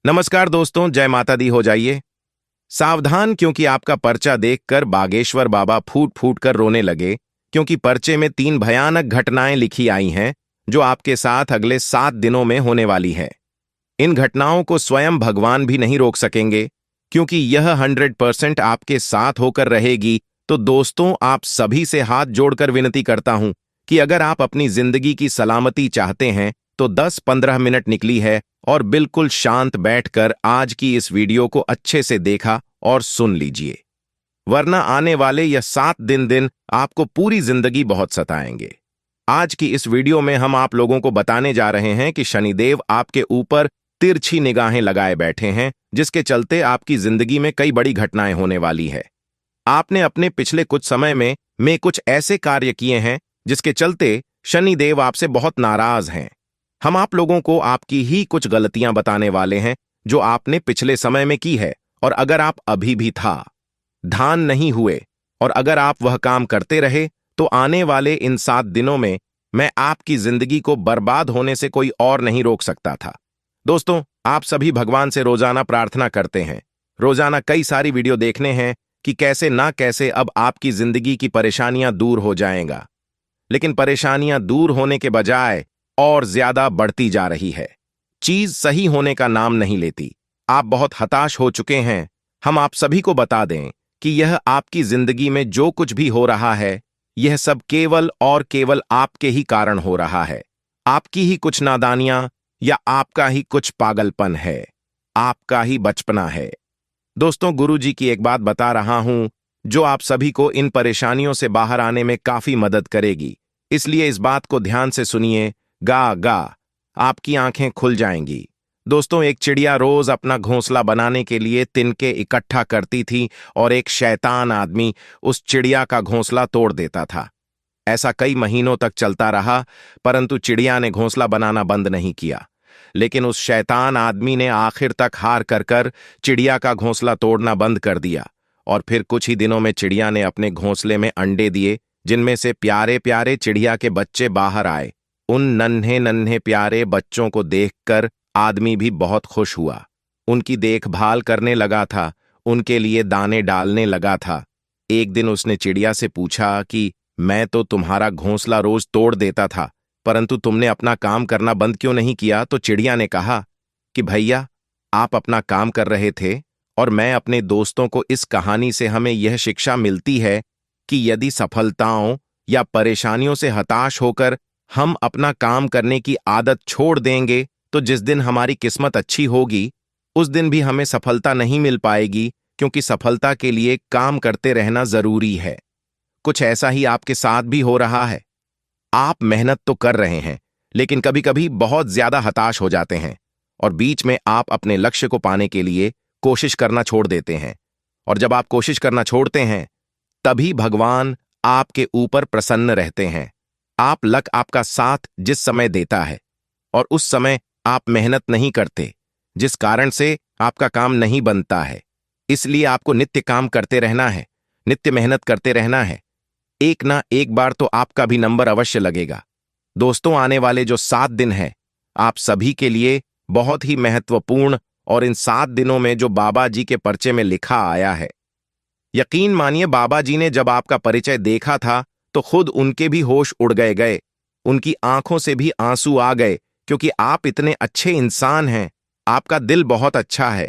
नमस्कार दोस्तों, जय माता दी हो जाइए। सावधान, क्योंकि आपका पर्चा देखकर बागेश्वर बाबा फूट फूट कर रोने लगे, क्योंकि पर्चे में 3 भयानक घटनाएं लिखी आई हैं जो आपके साथ अगले 7 दिनों में होने वाली है। इन घटनाओं को स्वयं भगवान भी नहीं रोक सकेंगे, क्योंकि यह 100% आपके साथ होकर रहेगी। तो दोस्तों, आप सभी से हाथ जोड़कर विनती करता हूं कि अगर आप अपनी जिंदगी की सलामती चाहते हैं तो 10-15 मिनट निकली है और बिल्कुल शांत बैठकर आज की इस वीडियो को अच्छे से देखा और सुन लीजिए, वरना आने वाले यह 7 दिन आपको पूरी जिंदगी बहुत सताएंगे। आज की इस वीडियो में हम आप लोगों को बताने जा रहे हैं कि शनिदेव आपके ऊपर तिरछी निगाहें लगाए बैठे हैं, जिसके चलते आपकी जिंदगी में कई बड़ी घटनाएं होने वाली है। आपने अपने पिछले कुछ समय में कुछ ऐसे कार्य किए हैं जिसके चलते शनिदेव आपसे बहुत नाराज हैं। हम आप लोगों को आपकी ही कुछ गलतियां बताने वाले हैं जो आपने पिछले समय में की है, और अगर आप अभी भी ध्यान नहीं हुए और अगर आप वह काम करते रहे तो आने वाले इन 7 दिनों में मैं आपकी जिंदगी को बर्बाद होने से कोई और नहीं रोक सकता था। दोस्तों, आप सभी भगवान से रोजाना प्रार्थना करते हैं, रोजाना कई सारी वीडियो देखने हैं कि कैसे ना कैसे अब आपकी जिंदगी की परेशानियां दूर हो जाएगा, लेकिन परेशानियां दूर होने के बजाय और ज्यादा बढ़ती जा रही है। चीज सही होने का नाम नहीं लेती। आप बहुत हताश हो चुके हैं। हम आप सभी को बता दें कि यह आपकी जिंदगी में जो कुछ भी हो रहा है, यह सब केवल और केवल आपके ही कारण हो रहा है। आपकी ही कुछ नादानियां या आपका ही कुछ पागलपन है, आपका ही बचपना है। दोस्तों, गुरुजी की एक बात बता रहा हूं जो आप सभी को इन परेशानियों से बाहर आने में काफी मदद करेगी, इसलिए इस बात को ध्यान से सुनिए। गा गा आपकी आंखें खुल जाएंगी। दोस्तों, एक चिड़िया रोज अपना घोंसला बनाने के लिए तिनके इकट्ठा करती थी और एक शैतान आदमी उस चिड़िया का घोंसला तोड़ देता था। ऐसा कई महीनों तक चलता रहा, परंतु चिड़िया ने घोंसला बनाना बंद नहीं किया। लेकिन उस शैतान आदमी ने आखिर तक हार कर चिड़िया का घोंसला तोड़ना बंद कर दिया, और फिर कुछ ही दिनों में चिड़िया ने अपने घोंसले में अंडे दिए, जिनमें से प्यारे प्यारे चिड़िया के बच्चे बाहर आए। उन नन्हे नन्हे प्यारे बच्चों को देखकर आदमी भी बहुत खुश हुआ। उनकी देखभाल करने लगा था, उनके लिए दाने डालने लगा था। एक दिन उसने चिड़िया से पूछा कि मैं तो तुम्हारा घोंसला रोज तोड़ देता था, परंतु तुमने अपना काम करना बंद क्यों नहीं किया? तो चिड़िया ने कहा कि भैया, आप अपना काम कर रहे थे और मैं अपने दोस्तों को इस कहानी से हमें यह शिक्षा मिलती है कि यदि सफलताओं या परेशानियों से हताश होकर हम अपना काम करने की आदत छोड़ देंगे तो जिस दिन हमारी किस्मत अच्छी होगी उस दिन भी हमें सफलता नहीं मिल पाएगी, क्योंकि सफलता के लिए काम करते रहना जरूरी है। कुछ ऐसा ही आपके साथ भी हो रहा है। आप मेहनत तो कर रहे हैं, लेकिन कभी कभी बहुत ज्यादा हताश हो जाते हैं और बीच में आप अपने लक्ष्य को पाने के लिए कोशिश करना छोड़ देते हैं। और जब आप कोशिश करना छोड़ते हैं तभी भगवान आपके ऊपर प्रसन्न रहते हैं। लक आपका साथ जिस समय देता है और उस समय आप मेहनत नहीं करते, जिस कारण से आपका काम नहीं बनता है। इसलिए आपको नित्य काम करते रहना है, नित्य मेहनत करते रहना है। एक ना एक बार तो आपका भी नंबर अवश्य लगेगा। दोस्तों, आने वाले जो 7 दिन हैं आप सभी के लिए बहुत ही महत्वपूर्ण, और इन 7 दिनों में जो बाबा जी के पर्चे में लिखा आया है, यकीन मानिए बाबा जी ने जब आपका परिचय देखा था तो खुद उनके भी होश उड़ गए, उनकी आंखों से भी आंसू आ गए, क्योंकि आप इतने अच्छे इंसान हैं, आपका दिल बहुत अच्छा है,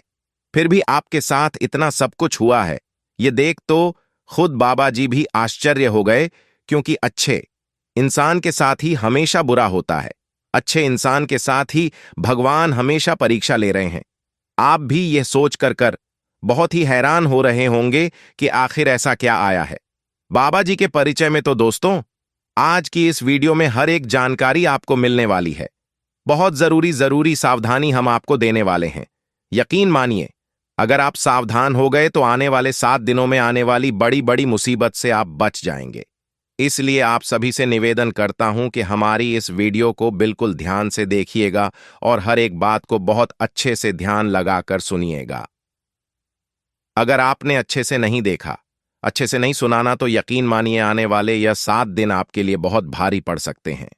फिर भी आपके साथ इतना सब कुछ हुआ है। ये देख तो खुद बाबा जी भी आश्चर्य हो गए, क्योंकि अच्छे इंसान के साथ ही हमेशा बुरा होता है, अच्छे इंसान के साथ ही भगवान हमेशा परीक्षा ले रहे हैं। आप भी यह सोच कर बहुत ही हैरान हो रहे होंगे कि आखिर ऐसा क्या आया है बाबा जी के परिचय में। तो दोस्तों, आज की इस वीडियो में हर एक जानकारी आपको मिलने वाली है। बहुत जरूरी सावधानी हम आपको देने वाले हैं। यकीन मानिए, अगर आप सावधान हो गए तो आने वाले 7 दिनों में आने वाली बड़ी बड़ी मुसीबत से आप बच जाएंगे। इसलिए आप सभी से निवेदन करता हूं कि हमारी इस वीडियो को बिल्कुल ध्यान से देखिएगा और हर एक बात को बहुत अच्छे से ध्यान लगाकर सुनिएगा। अगर आपने अच्छे से नहीं देखा, अच्छे से नहीं सुनाना, तो यकीन मानिए आने वाले यह 7 दिन आपके लिए बहुत भारी पड़ सकते हैं।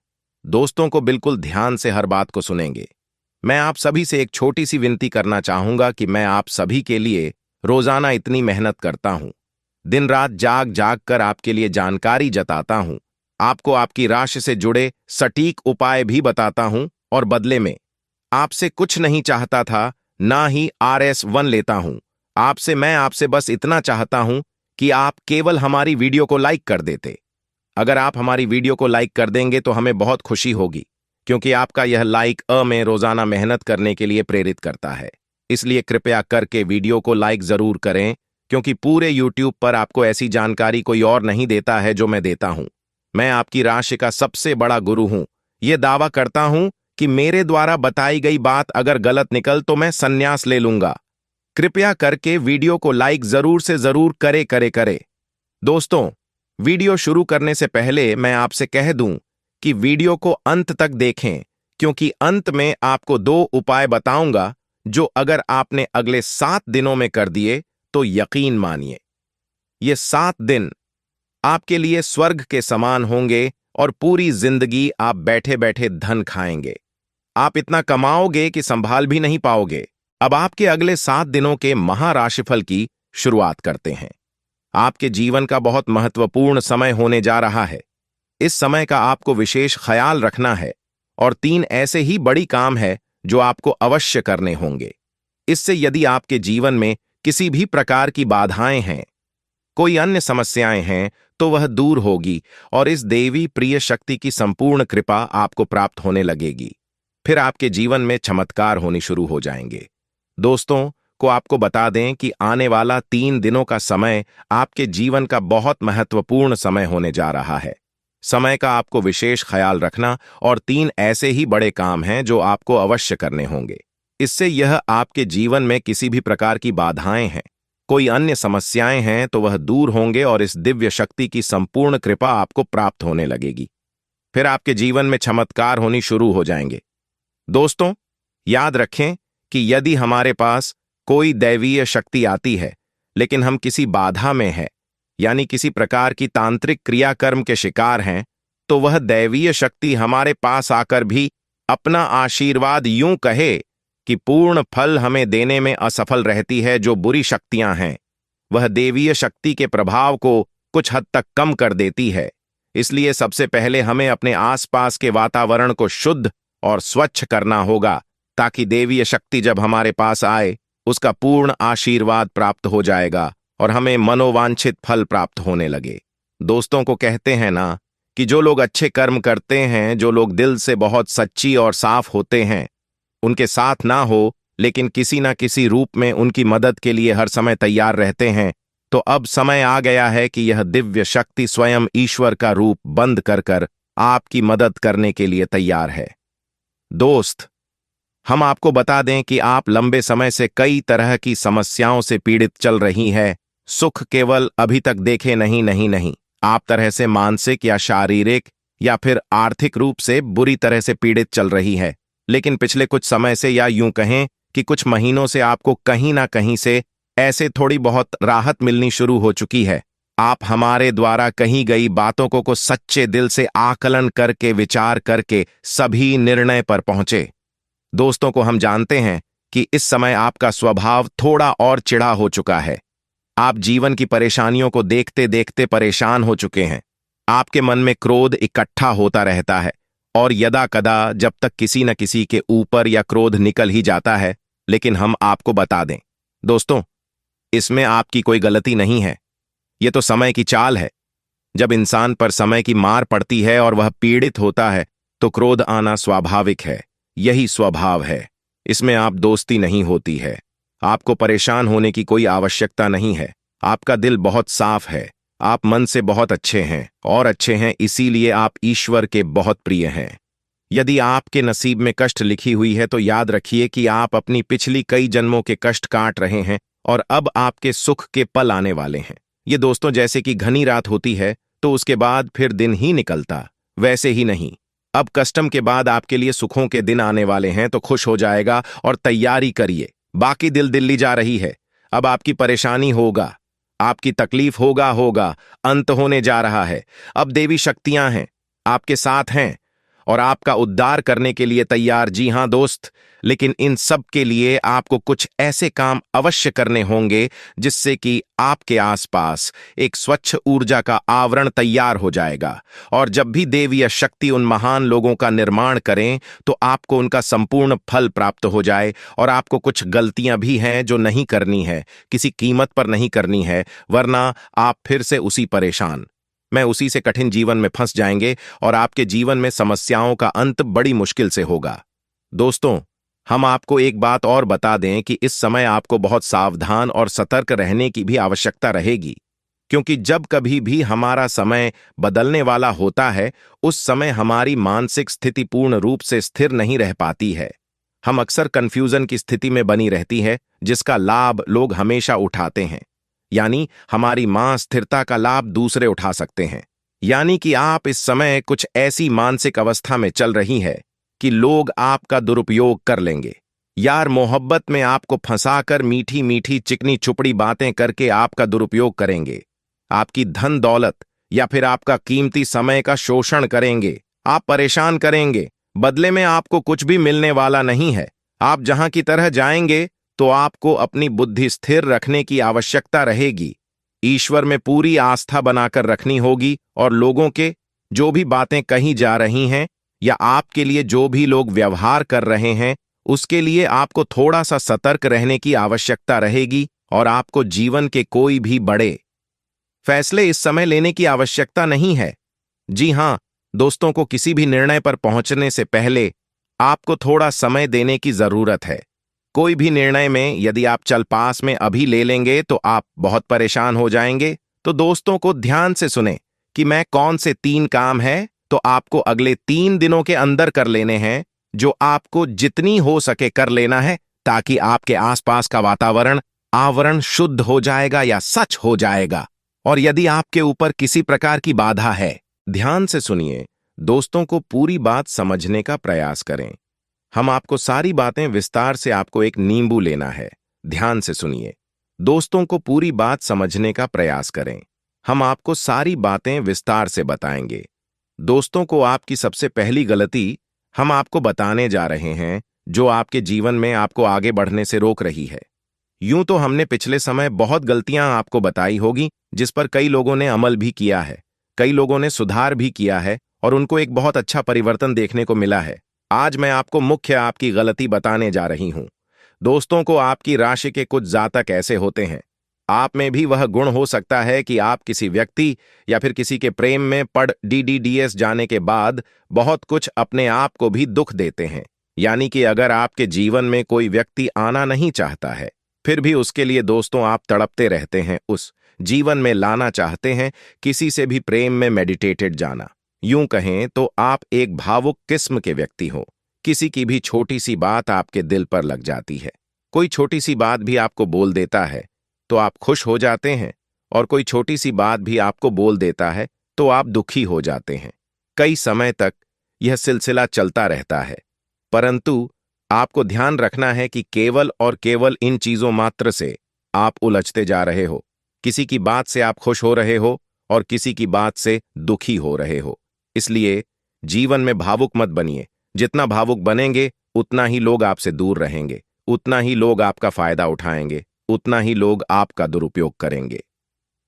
दोस्तों को बिल्कुल ध्यान से हर बात को सुनेंगे। मैं आप सभी से एक छोटी सी विनती करना चाहूंगा कि मैं आप सभी के लिए रोजाना इतनी मेहनत करता हूं, दिन रात जाग जाग कर आपके लिए जानकारी जताता हूं, आपको आपकी राशि से जुड़े सटीक उपाय भी बताता हूं और बदले में आपसे कुछ नहीं चाहता था, ना ही RS1 लेता हूं। मैं आपसे बस इतना चाहता हूं कि आप केवल हमारी वीडियो को लाइक कर देते। अगर आप हमारी वीडियो को लाइक कर देंगे तो हमें बहुत खुशी होगी, क्योंकि आपका यह लाइक में रोजाना मेहनत करने के लिए प्रेरित करता है। इसलिए कृपया करके वीडियो को लाइक जरूर करें, क्योंकि पूरे YouTube पर आपको ऐसी जानकारी कोई और नहीं देता है जो मैं देता हूं। मैं आपकी राशि का सबसे बड़ा गुरु हूं। यह दावा करता हूं कि मेरे द्वारा बताई गई बात अगर गलत निकल तो मैं संन्यास ले लूंगा। कृपया करके वीडियो को लाइक जरूर से जरूर करे। दोस्तों, वीडियो शुरू करने से पहले मैं आपसे कह दूं कि वीडियो को अंत तक देखें, क्योंकि अंत में आपको 2 उपाय बताऊंगा जो अगर आपने अगले 7 दिनों में कर दिए तो यकीन मानिए, ये 7 दिन आपके लिए स्वर्ग के समान होंगे और पूरी जिंदगी आप बैठे बैठे धन खाएंगे। आप इतना कमाओगे कि संभाल भी नहीं पाओगे। अब आपके अगले 7 दिनों के महाराशिफल की शुरुआत करते हैं। आपके जीवन का बहुत महत्वपूर्ण समय होने जा रहा है। इस समय का आपको विशेष ख्याल रखना है और 3 ऐसे ही बड़ी काम है जो आपको अवश्य करने होंगे। इससे यदि आपके जीवन में किसी भी प्रकार की बाधाएं हैं, कोई अन्य समस्याएं हैं, तो वह दूर होगी और इस देवी प्रिय शक्ति की संपूर्ण कृपा आपको प्राप्त होने लगेगी। फिर आपके जीवन में चमत्कार होने शुरू हो जाएंगे। दोस्तों को आपको बता दें कि आने वाला 3 दिनों का समय आपके जीवन का बहुत महत्वपूर्ण समय होने जा रहा है। समय का आपको विशेष ख्याल रखना और 3 ऐसे ही बड़े काम हैं जो आपको अवश्य करने होंगे। इससे यह आपके जीवन में किसी भी प्रकार की बाधाएं हैं, कोई अन्य समस्याएं हैं, तो वह दूर होंगे और इस दिव्य शक्ति की संपूर्ण कृपा आपको प्राप्त होने लगेगी। फिर आपके जीवन में चमत्कार होनी शुरू हो जाएंगे। दोस्तों, याद रखें कि यदि हमारे पास कोई दैवीय शक्ति आती है लेकिन हम किसी बाधा में हैं, यानी किसी प्रकार की तांत्रिक क्रियाकर्म के शिकार हैं, तो वह दैवीय शक्ति हमारे पास आकर भी अपना आशीर्वाद यूं कहे कि पूर्ण फल हमें देने में असफल रहती है। जो बुरी शक्तियां हैं वह देवीय शक्ति के प्रभाव को कुछ हद तक कम कर देती है। इसलिए सबसे पहले हमें अपने आसपास के वातावरण को शुद्ध और स्वच्छ करना होगा, ताकि देवीय शक्ति जब हमारे पास आए उसका पूर्ण आशीर्वाद प्राप्त हो जाएगा और हमें मनोवांछित फल प्राप्त होने लगे। दोस्तों को कहते हैं ना कि जो लोग अच्छे कर्म करते हैं, जो लोग दिल से बहुत सच्ची और साफ होते हैं, उनके साथ ना हो लेकिन किसी ना किसी रूप में उनकी मदद के लिए हर समय तैयार रहते हैं, तो अब समय आ गया है कि यह दिव्य शक्ति स्वयं ईश्वर का रूप बंद कर आपकी मदद करने के लिए तैयार है। दोस्त, हम आपको बता दें कि आप लंबे समय से कई तरह की समस्याओं से पीड़ित चल रही हैं। सुख केवल अभी तक देखे नहीं, आप तरह से मानसिक या शारीरिक या फिर आर्थिक रूप से बुरी तरह से पीड़ित चल रही है। लेकिन पिछले कुछ समय से, या यूं कहें कि कुछ महीनों से, आपको कहीं ना कहीं से ऐसे थोड़ी बहुत राहत मिलनी शुरू हो चुकी है। आप हमारे द्वारा कही गई बातों को सच्चे दिल से आकलन करके, विचार करके सभी निर्णय पर पहुंचे। दोस्तों को हम जानते हैं कि इस समय आपका स्वभाव थोड़ा और चिढ़ा हो चुका है। आप जीवन की परेशानियों को देखते देखते परेशान हो चुके हैं। आपके मन में क्रोध इकट्ठा होता रहता है और यदा कदा जब तक किसी न किसी के ऊपर या क्रोध निकल ही जाता है। लेकिन हम आपको बता दें दोस्तों, इसमें आपकी कोई गलती नहीं है। यह तो समय की चाल है। जब इंसान पर समय की मार पड़ती है और वह पीड़ित होता है तो क्रोध आना स्वाभाविक है। यही स्वभाव है। इसमें आप दोस्ती नहीं होती है। आपको परेशान होने की कोई आवश्यकता नहीं है। आपका दिल बहुत साफ है। आप मन से बहुत अच्छे हैं और अच्छे हैं, इसीलिए आप ईश्वर के बहुत प्रिय हैं। यदि आपके नसीब में कष्ट लिखी हुई है तो याद रखिए कि आप अपनी पिछली कई जन्मों के कष्ट काट रहे हैं और अब आपके सुख के पल आने वाले हैं। ये दोस्तों जैसे कि घनी रात होती है तो उसके बाद फिर दिन ही निकलता, वैसे ही नहीं, अब कष्टम के बाद आपके लिए सुखों के दिन आने वाले हैं। तो खुश हो जाएगा और तैयारी करिए। बाकी दिल्ली जा रही है। अब आपकी परेशानी होगा, आपकी तकलीफ होगा, अंत होने जा रहा है। अब देवी शक्तियां हैं, आपके साथ हैं और आपका उद्धार करने के लिए तैयार। जी हां दोस्त, लेकिन इन सब के लिए आपको कुछ ऐसे काम अवश्य करने होंगे जिससे कि आपके आसपास एक स्वच्छ ऊर्जा का आवरण तैयार हो जाएगा। और जब भी देवीय शक्ति उन महान लोगों का निर्माण करें तो आपको उनका संपूर्ण फल प्राप्त हो जाए। और आपको कुछ गलतियां भी हैं जो नहीं करनी है, किसी कीमत पर नहीं करनी है, वरना आप फिर से उसी परेशान मैं उसी से कठिन जीवन में फंस जाएंगे और आपके जीवन में समस्याओं का अंत बड़ी मुश्किल से होगा। दोस्तों, हम आपको एक बात और बता दें कि इस समय आपको बहुत सावधान और सतर्क रहने की भी आवश्यकता रहेगी, क्योंकि जब कभी भी हमारा समय बदलने वाला होता है उस समय हमारी मानसिक स्थिति पूर्ण रूप से स्थिर नहीं रह पाती है। हम अक्सर कंफ्यूजन की स्थिति में बनी रहती है जिसका लाभ लोग हमेशा उठाते हैं, यानी हमारी मां स्थिरता का लाभ दूसरे उठा सकते हैं। यानी कि आप इस समय कुछ ऐसी मानसिक अवस्था में चल रही है कि लोग आपका दुरुपयोग कर लेंगे। यार, मोहब्बत में आपको फंसाकर मीठी मीठी चिकनी चुपड़ी बातें करके आपका दुरुपयोग करेंगे, आपकी धन दौलत या फिर आपका कीमती समय का शोषण करेंगे, आप परेशान करेंगे। बदले में आपको कुछ भी मिलने वाला नहीं है। आप जहां की तरह जाएंगे तो आपको अपनी बुद्धि स्थिर रखने की आवश्यकता रहेगी। ईश्वर में पूरी आस्था बनाकर रखनी होगी और लोगों के जो भी बातें कही जा रही हैं या आपके लिए जो भी लोग व्यवहार कर रहे हैं उसके लिए आपको थोड़ा सा सतर्क रहने की आवश्यकता रहेगी। और आपको जीवन के कोई भी बड़े फैसले इस समय लेने की आवश्यकता नहीं है। जी हां दोस्तों, को किसी भी निर्णय पर पहुंचने से पहले आपको थोड़ा समय देने की जरूरत है। कोई भी निर्णय में यदि आप चल पास में अभी ले लेंगे तो आप बहुत परेशान हो जाएंगे। तो दोस्तों को ध्यान से सुने कि मैं कौन से 3 काम हैं तो आपको अगले 3 दिनों के अंदर कर लेने हैं, जो आपको जितनी हो सके कर लेना है, ताकि आपके आसपास का वातावरण आवरण शुद्ध हो जाएगा या सच हो जाएगा। और यदि आपके ऊपर किसी प्रकार की बाधा है, ध्यान से सुनिए दोस्तों, को पूरी बात समझने का प्रयास करें। हम आपको सारी बातें विस्तार से आपको एक नींबू लेना है। ध्यान से सुनिए दोस्तों, को पूरी बात समझने का प्रयास करें। हम आपको सारी बातें विस्तार से बताएंगे। दोस्तों को आपकी सबसे पहली गलती हम आपको बताने जा रहे हैं जो आपके जीवन में आपको आगे बढ़ने से रोक रही है। यूं तो हमने पिछले समय बहुत गलतियां आपको बताई होगी जिस पर कई लोगों ने अमल भी किया है, कई लोगों ने सुधार भी किया है और उनको एक बहुत अच्छा परिवर्तन देखने को मिला है। आज मैं आपको मुख्य आपकी गलती बताने जा रही हूं। दोस्तों को आपकी राशि के कुछ जातक ऐसे होते हैं, आप में भी वह गुण हो सकता है कि आप किसी व्यक्ति या फिर किसी के प्रेम में पड़ डीडीडीएस जाने के बाद बहुत कुछ अपने आप को भी दुख देते हैं। यानी कि अगर आपके जीवन में कोई व्यक्ति आना नहीं चाहता है फिर भी उसके लिए दोस्तों आप तड़पते रहते हैं, उस जीवन में लाना चाहते हैं, किसी से भी प्रेम में मेडिटेटेड जाना। यूं कहें तो आप एक भावुक किस्म के व्यक्ति हो। किसी की भी छोटी सी बात आपके दिल पर लग जाती है। कोई छोटी सी बात भी आपको बोल देता है तो आप खुश हो जाते हैं, और कोई छोटी सी बात भी आपको बोल देता है तो आप दुखी हो जाते हैं। कई समय तक यह सिलसिला चलता रहता है, परंतु आपको ध्यान रखना है कि केवल और केवल इन चीजों मात्र से आप उलझते जा रहे हो। किसी की बात से आप खुश हो रहे हो और किसी की बात से दुखी हो रहे हो। इसलिए जीवन में भावुक मत बनिए। जितना भावुक बनेंगे उतना ही लोग आपसे दूर रहेंगे, उतना ही लोग आपका फायदा उठाएंगे, उतना ही लोग आपका दुरुपयोग करेंगे।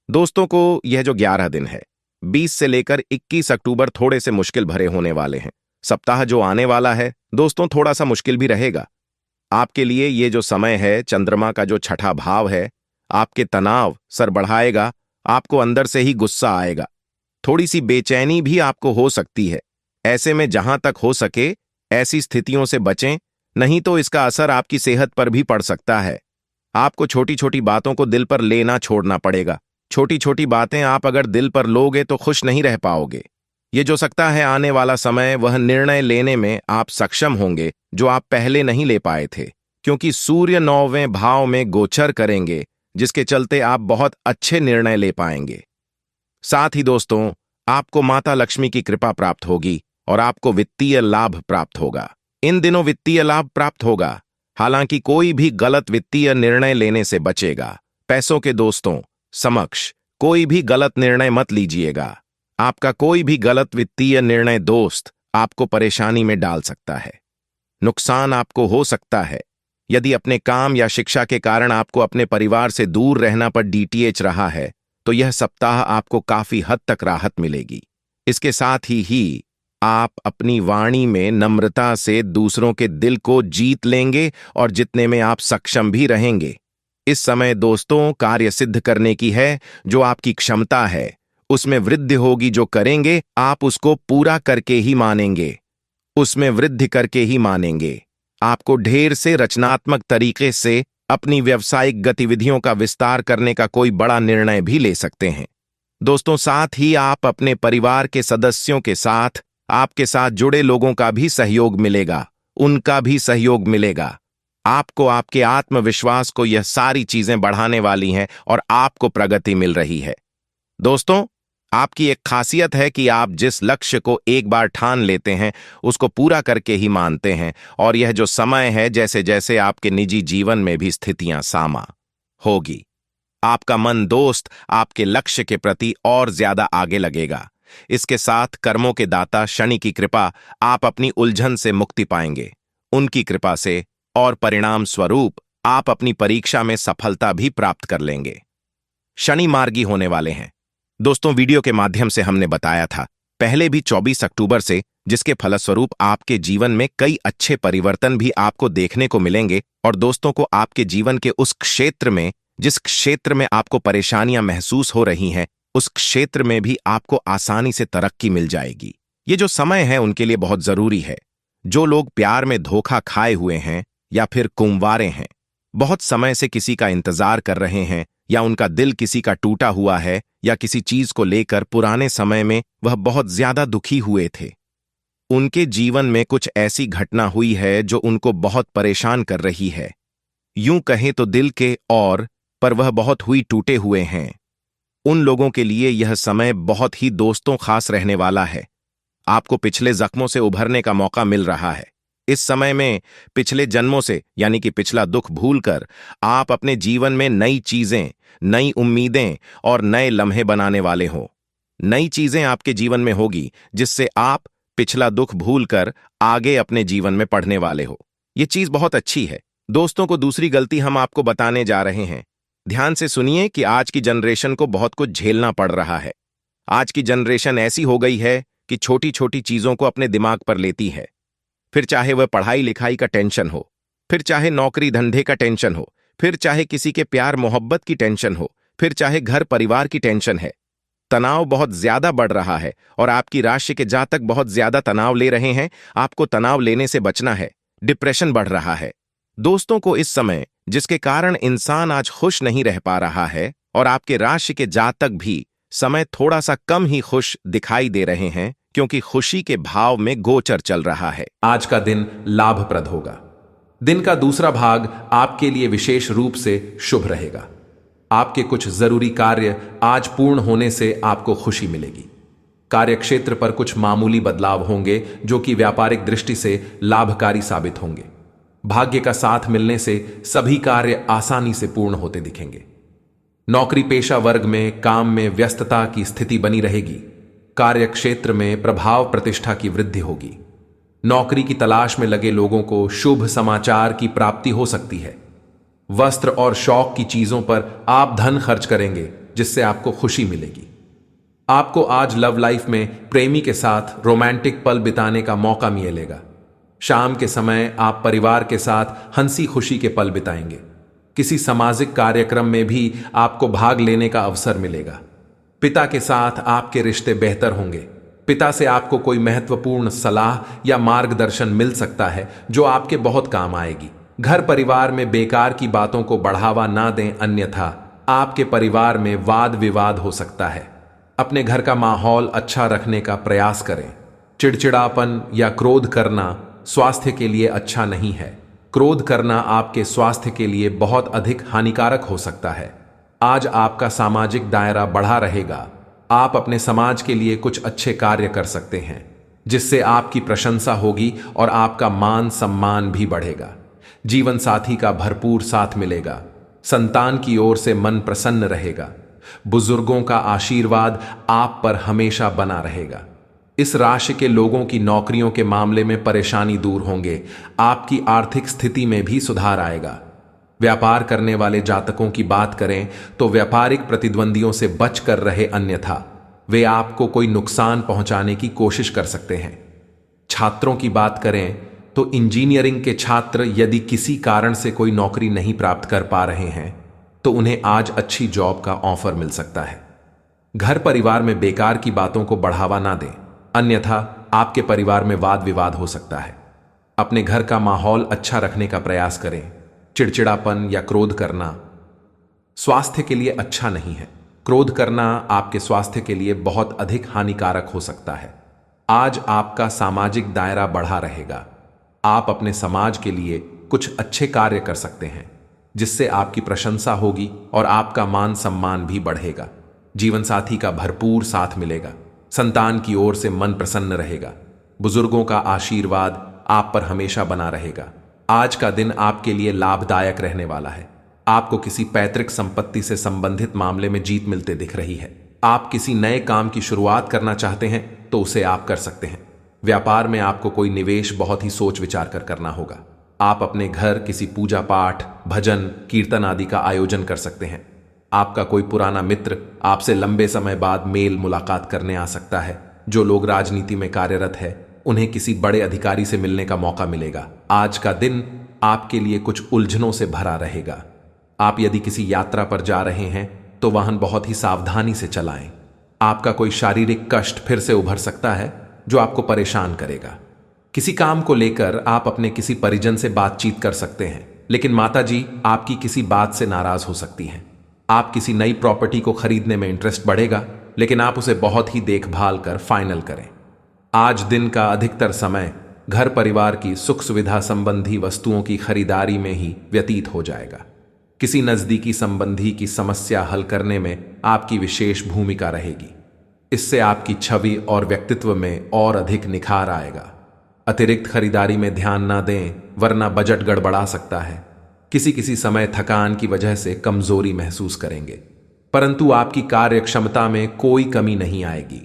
दोस्तों को यह जो 11 दिन है 20 से लेकर 21 अक्टूबर थोड़े से मुश्किल भरे होने वाले हैं। सप्ताह जो आने वाला है दोस्तों थोड़ा सा मुश्किल भी रहेगा आपके लिए। ये जो समय है, चंद्रमा का जो छठा भाव है, आपके तनाव सर बढ़ाएगा, आपको अंदर से ही गुस्सा आएगा, थोड़ी सी बेचैनी भी आपको हो सकती है। ऐसे में जहां तक हो सके ऐसी स्थितियों से बचें, नहीं तो इसका असर आपकी सेहत पर भी पड़ सकता है। आपको छोटी छोटी बातों को दिल पर लेना छोड़ना पड़ेगा। छोटी छोटी बातें आप अगर दिल पर लोगे तो खुश नहीं रह पाओगे। ये जो सकता है आने वाला समय, वह निर्णय लेने में आप सक्षम होंगे जो आप पहले नहीं ले पाए थे, क्योंकि सूर्य 9वें भाव में गोचर करेंगे, जिसके चलते आप बहुत अच्छे निर्णय ले पाएंगे। साथ ही दोस्तों आपको माता लक्ष्मी की कृपा प्राप्त होगी और आपको वित्तीय लाभ प्राप्त होगा। इन दिनों वित्तीय लाभ प्राप्त होगा, हालांकि कोई भी गलत वित्तीय निर्णय लेने से बचेगा। पैसों के दोस्तों समक्ष कोई भी गलत निर्णय मत लीजिएगा। आपका कोई भी गलत वित्तीय निर्णय दोस्त आपको परेशानी में डाल सकता है। नुकसान आपको हो सकता है। यदि अपने काम या शिक्षा के कारण आपको अपने परिवार से दूर रहना पर डीटीएच रहा है, तो यह सप्ताह आपको काफी हद तक राहत मिलेगी। इसके साथ ही आप अपनी वाणी में नम्रता से दूसरों के दिल को जीत लेंगे और जितने में आप सक्षम भी रहेंगे। इस समय दोस्तों कार्य सिद्ध करने की है, जो आपकी क्षमता है उसमें वृद्धि होगी। जो करेंगे आप उसको पूरा करके ही मानेंगे, उसमें वृद्धि करके ही मानेंगे। आपको ढेर से रचनात्मक तरीके से अपनी व्यावसायिक गतिविधियों का विस्तार करने का कोई बड़ा निर्णय भी ले सकते हैं। दोस्तों साथ ही आप अपने परिवार के सदस्यों के साथ, आपके साथ जुड़े लोगों का भी सहयोग मिलेगा, उनका भी सहयोग मिलेगा। आपको आपके आत्मविश्वास को यह सारी चीजें बढ़ाने वाली हैं और आपको प्रगति मिल रही है। दोस्तों आपकी एक खासियत है कि आप जिस लक्ष्य को एक बार ठान लेते हैं उसको पूरा करके ही मानते हैं, और यह जो समय है जैसे जैसे आपके निजी जीवन में भी स्थितियां सामा होगी, आपका मन दोस्त आपके लक्ष्य के प्रति और ज्यादा आगे लगेगा। इसके साथ कर्मों के दाता शनि की कृपा, आप अपनी उलझन से मुक्ति पाएंगे उनकी कृपा से, और परिणाम स्वरूप आप अपनी परीक्षा में सफलता भी प्राप्त कर लेंगे। शनि मार्गी होने वाले हैं। दोस्तों वीडियो के माध्यम से हमने बताया था पहले भी 24 अक्टूबर से, जिसके फलस्वरूप आपके जीवन में कई अच्छे परिवर्तन भी आपको देखने को मिलेंगे, और दोस्तों को आपके जीवन के उस क्षेत्र में, जिस क्षेत्र में आपको परेशानियां महसूस हो रही हैं, उस क्षेत्र में भी आपको आसानी से तरक्की मिल जाएगी। ये जो समय है उनके लिए बहुत जरूरी है। जो लोग प्यार में धोखा खाए हुए हैं या फिर कुंवारे हैं, बहुत समय से किसी का इंतजार कर रहे हैं, या उनका दिल किसी का टूटा हुआ है, या किसी चीज को लेकर पुराने समय में वह बहुत ज्यादा दुखी हुए थे, उनके जीवन में कुछ ऐसी घटना हुई है जो उनको बहुत परेशान कर रही है। यूं कहें तो दिल के और पर वह बहुत हुई टूटे हुए हैं। उन लोगों के लिए यह समय बहुत ही दोस्तों खास रहने वाला है। आपको पिछले जख्मों से उभरने का मौका मिल रहा है। इस समय में पिछले जन्मों से यानी कि पिछला दुख भूलकर आप अपने जीवन में नई चीजें, नई उम्मीदें और नए लम्हे बनाने वाले हो। नई चीजें आपके जीवन में होगी जिससे आप पिछला दुख भूलकर आगे अपने जीवन में पढ़ने वाले हो। ये चीज बहुत अच्छी है। दोस्तों को दूसरी गलती हम आपको बताने जा रहे हैं। ध्यान से सुनिए कि आज की जनरेशन को बहुत कुछ झेलना पड़ रहा है। आज की जनरेशन ऐसी हो गई है कि छोटी छोटी चीजों को अपने दिमाग पर लेती है। फिर चाहे वह पढ़ाई लिखाई का टेंशन हो, फिर चाहे नौकरी धंधे का टेंशन हो, फिर चाहे किसी के प्यार मोहब्बत की टेंशन हो, फिर चाहे घर परिवार की टेंशन है। तनाव बहुत ज्यादा बढ़ रहा है और आपकी राशि के जातक बहुत ज्यादा तनाव ले रहे हैं। आपको तनाव लेने से बचना है। डिप्रेशन बढ़ रहा है। दोस्तों को इस समय, जिसके कारण इंसान आज खुश नहीं रह पा रहा है, और आपके राशि के जातक भी समय थोड़ा सा कम ही खुश दिखाई दे रहे हैं, क्योंकि खुशी के भाव में गोचर चल रहा है। आज का दिन लाभप्रद होगा। दिन का दूसरा भाग आपके लिए विशेष रूप से शुभ रहेगा। आपके कुछ जरूरी कार्य आज पूर्ण होने से आपको खुशी मिलेगी। कार्यक्षेत्र पर कुछ मामूली बदलाव होंगे जो कि व्यापारिक दृष्टि से लाभकारी साबित होंगे। भाग्य का साथ मिलने से सभी कार्य आसानी से पूर्ण होते दिखेंगे। नौकरी पेशा वर्ग में काम में व्यस्तता की स्थिति बनी रहेगी। कार्यक्षेत्र में प्रभाव प्रतिष्ठा की वृद्धि होगी। नौकरी की तलाश में लगे लोगों को शुभ समाचार की प्राप्ति हो सकती है। वस्त्र और शौक की चीजों पर आप धन खर्च करेंगे जिससे आपको खुशी मिलेगी। आपको आज लव लाइफ में प्रेमी के साथ रोमांटिक पल बिताने का मौका मिलेगा। शाम के समय आप परिवार के साथ हंसी खुशी के पल बिताएंगे। किसी सामाजिक कार्यक्रम में भी आपको भाग लेने का अवसर मिलेगा। पिता के साथ आपके रिश्ते बेहतर होंगे। पिता से आपको कोई महत्वपूर्ण सलाह या मार्गदर्शन मिल सकता है जो आपके बहुत काम आएगी। घर परिवार में बेकार की बातों को बढ़ावा ना दें, अन्यथा आपके परिवार में वाद विवाद हो सकता है। अपने घर का माहौल अच्छा रखने का प्रयास करें। चिड़चिड़ापन या क्रोध करना स्वास्थ्य के लिए अच्छा नहीं है। क्रोध करना आपके स्वास्थ्य के लिए बहुत अधिक हानिकारक हो सकता है। आज आपका सामाजिक दायरा बढ़ा रहेगा। आप अपने समाज के लिए कुछ अच्छे कार्य कर सकते हैं जिससे आपकी प्रशंसा होगी और आपका मान सम्मान भी बढ़ेगा। जीवन साथी का भरपूर साथ मिलेगा। संतान की ओर से मन प्रसन्न रहेगा। बुजुर्गों का आशीर्वाद आप पर हमेशा बना रहेगा। इस राशि के लोगों की नौकरियों के मामले में परेशानी दूर होंगे। आपकी आर्थिक स्थिति में भी सुधार आएगा। व्यापार करने वाले जातकों की बात करें तो व्यापारिक प्रतिद्वंदियों से बच कर रहे, अन्यथा वे आपको कोई नुकसान पहुंचाने की कोशिश कर सकते हैं। छात्रों की बात करें तो इंजीनियरिंग के छात्र यदि किसी कारण से कोई नौकरी नहीं प्राप्त कर पा रहे हैं तो उन्हें आज अच्छी जॉब का ऑफर मिल सकता है। घर परिवार में बेकार की बातों को बढ़ावा ना दें, अन्यथा आपके परिवार में वाद विवाद हो सकता है। अपने घर का माहौल अच्छा रखने का प्रयास करें। चिड़चिड़ापन या क्रोध करना स्वास्थ्य के लिए अच्छा नहीं है। क्रोध करना आपके स्वास्थ्य के लिए बहुत अधिक हानिकारक हो सकता है। आज आपका सामाजिक दायरा बढ़ा रहेगा। आप अपने समाज के लिए कुछ अच्छे कार्य कर सकते हैं जिससे आपकी प्रशंसा होगी और आपका मान सम्मान भी बढ़ेगा। जीवन साथी का भरपूर साथ मिलेगा। संतान की ओर से मन प्रसन्न रहेगा। बुजुर्गों का आशीर्वाद आप पर हमेशा बना रहेगा। आज का दिन आपके लिए लाभदायक रहने वाला है। आपको किसी पैतृक संपत्ति से संबंधित मामले में जीत मिलते दिख रही है। आप किसी नए काम की शुरुआत करना चाहते हैं तो उसे आप कर सकते हैं। व्यापार में आपको कोई निवेश बहुत ही सोच विचार कर करना होगा। आप अपने घर किसी पूजा पाठ, भजन, कीर्तन आदि का आयोजन कर सकते हैं। आपका कोई पुराना मित्र आपसे लंबे समय बाद मेल मुलाकात करने आ सकता है। जो लोग राजनीति में कार्यरत है उन्हें किसी बड़े अधिकारी से मिलने का मौका मिलेगा। आज का दिन आपके लिए कुछ उलझनों से भरा रहेगा। आप यदि किसी यात्रा पर जा रहे हैं तो वाहन बहुत ही सावधानी से चलाएं। आपका कोई शारीरिक कष्ट फिर से उभर सकता है जो आपको परेशान करेगा। किसी काम को लेकर आप अपने किसी परिजन से बातचीत कर सकते हैं, लेकिन माताजी आपकी किसी बात से नाराज हो सकती हैं। आप किसी नई प्रॉपर्टी को खरीदने में इंटरेस्ट बढ़ेगा, लेकिन आप उसे बहुत ही देखभाल कर फाइनल करें। आज दिन का अधिकतर समय घर परिवार की सुख सुविधा संबंधी वस्तुओं की खरीदारी में ही व्यतीत हो जाएगा। किसी नजदीकी संबंधी की समस्या हल करने में आपकी विशेष भूमिका रहेगी। इससे आपकी छवि और व्यक्तित्व में और अधिक निखार आएगा। अतिरिक्त खरीदारी में ध्यान ना दें, वरना बजट गड़बड़ा सकता है। किसी समय थकान की वजह से कमजोरी महसूस करेंगे, परंतु आपकी कार्य क्षमता में कोई कमी नहीं आएगी।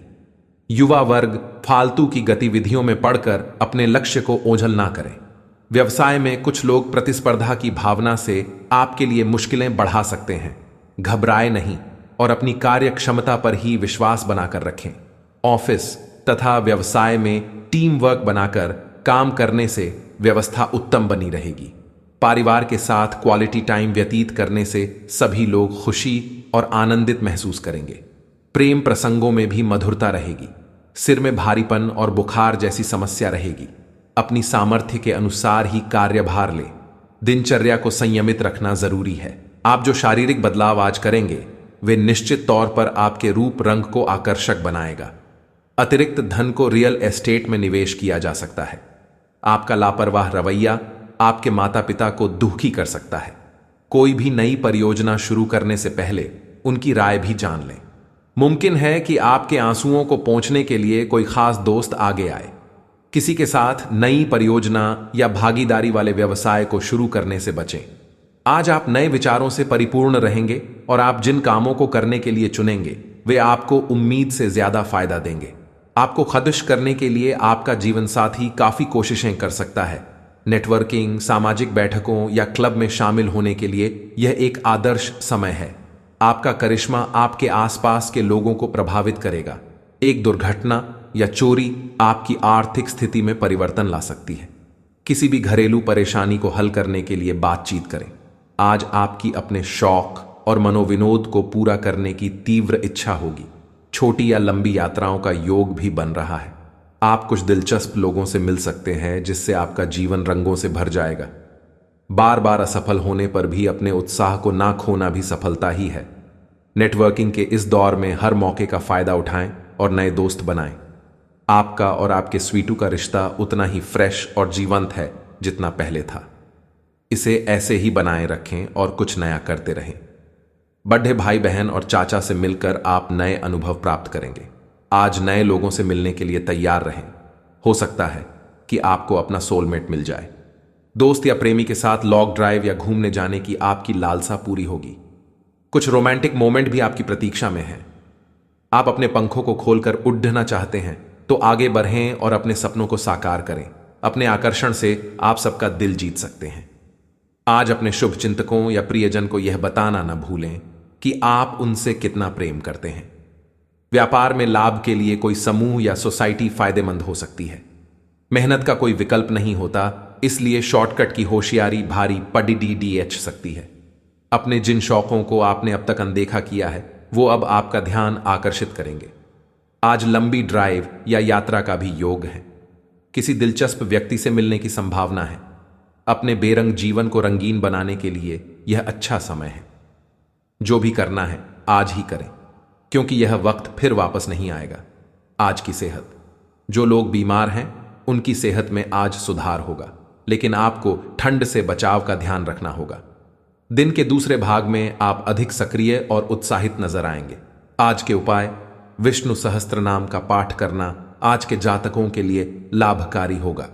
युवा वर्ग फालतू की गतिविधियों में पड़कर अपने लक्ष्य को ओझल ना करें। व्यवसाय में कुछ लोग प्रतिस्पर्धा की भावना से आपके लिए मुश्किलें बढ़ा सकते हैं। घबराए नहीं और अपनी कार्य क्षमता पर ही विश्वास बनाकर रखें। ऑफिस तथा व्यवसाय में टीम वर्क बनाकर काम करने से व्यवस्था उत्तम बनी रहेगी। परिवार के साथ क्वालिटी टाइम व्यतीत करने से सभी लोग खुशी और आनंदित महसूस करेंगे। प्रेम प्रसंगों में भी मधुरता रहेगी। सिर में भारीपन और बुखार जैसी समस्या रहेगी। अपनी सामर्थ्य के अनुसार ही कार्यभार लें। दिनचर्या को संयमित रखना जरूरी है। आप जो शारीरिक बदलाव आज करेंगे वे निश्चित तौर पर आपके रूप रंग को आकर्षक बनाएगा। अतिरिक्त धन को रियल एस्टेट में निवेश किया जा सकता है। आपका लापरवाह रवैया आपके माता पिता को दुखी कर सकता है। कोई भी नई परियोजना शुरू करने से पहले उनकी राय भी जान लें। मुमकिन है कि आपके आंसुओं को पोंछने के लिए कोई खास दोस्त आगे आए। किसी के साथ नई परियोजना या भागीदारी वाले व्यवसाय को शुरू करने से बचें। आज आप नए विचारों से परिपूर्ण रहेंगे और आप जिन कामों को करने के लिए चुनेंगे वे आपको उम्मीद से ज्यादा फायदा देंगे। आपको खुश करने के लिए आपका जीवन साथी काफी कोशिशें कर सकता है। नेटवर्किंग, सामाजिक बैठकों या क्लब में शामिल होने के लिए यह एक आदर्श समय है। आपका करिश्मा आपके आसपास के लोगों को प्रभावित करेगा। एक दुर्घटना या चोरी आपकी आर्थिक स्थिति में परिवर्तन ला सकती है। किसी भी घरेलू परेशानी को हल करने के लिए बातचीत करें। आज आपकी अपने शौक और मनोविनोद को पूरा करने की तीव्र इच्छा होगी। छोटी या लंबी यात्राओं का योग भी बन रहा है। आप कुछ दिलचस्प लोगों से मिल सकते हैं जिससे आपका जीवन रंगों से भर जाएगा। बार बार असफल होने पर भी अपने उत्साह को ना खोना भी सफलता ही है। नेटवर्किंग के इस दौर में हर मौके का फायदा उठाएं और नए दोस्त बनाएं। आपका और आपके स्वीटू का रिश्ता उतना ही फ्रेश और जीवंत है जितना पहले था। इसे ऐसे ही बनाए रखें और कुछ नया करते रहें। बड़े भाई बहन और चाचा से मिलकर आप नए अनुभव प्राप्त करेंगे। आज नए लोगों से मिलने के लिए तैयार रहें। हो सकता है कि आपको अपना सोलमेट मिल जाए। दोस्त या प्रेमी के साथ लॉन्ग ड्राइव या घूमने जाने की आपकी लालसा पूरी होगी। कुछ रोमांटिक मोमेंट भी आपकी प्रतीक्षा में है। आप अपने पंखों को खोलकर उड़ना चाहते हैं, तो आगे बढ़ें और अपने सपनों को साकार करें। अपने आकर्षण से आप सबका दिल जीत सकते हैं। आज अपने शुभ चिंतकों या प्रियजन को यह बताना न भूलें कि आप उनसे कितना प्रेम करते हैं। व्यापार में लाभ के लिए कोई समूह या सोसाइटी फायदेमंद हो सकती है। मेहनत का कोई विकल्प नहीं होता, इसलिए शॉर्टकट की होशियारी भारी पड़ी सकती है। अपने जिन शौकों को आपने अब तक अनदेखा किया है वो अब आपका ध्यान आकर्षित करेंगे। आज लंबी ड्राइव या यात्रा का भी योग है। किसी दिलचस्प व्यक्ति से मिलने की संभावना है। अपने बेरंग जीवन को रंगीन बनाने के लिए यह अच्छा समय है। जो भी करना है आज ही करें, क्योंकि यह वक्त फिर वापस नहीं आएगा। आज की सेहत, जो लोग बीमार हैं उनकी सेहत में आज सुधार होगा, लेकिन आपको ठंड से बचाव का ध्यान रखना होगा। दिन के दूसरे भाग में आप अधिक सक्रिय और उत्साहित नजर आएंगे। आज के उपाय: विष्णु सहस्त्र नाम का पाठ करना आज के जातकों के लिए लाभकारी होगा।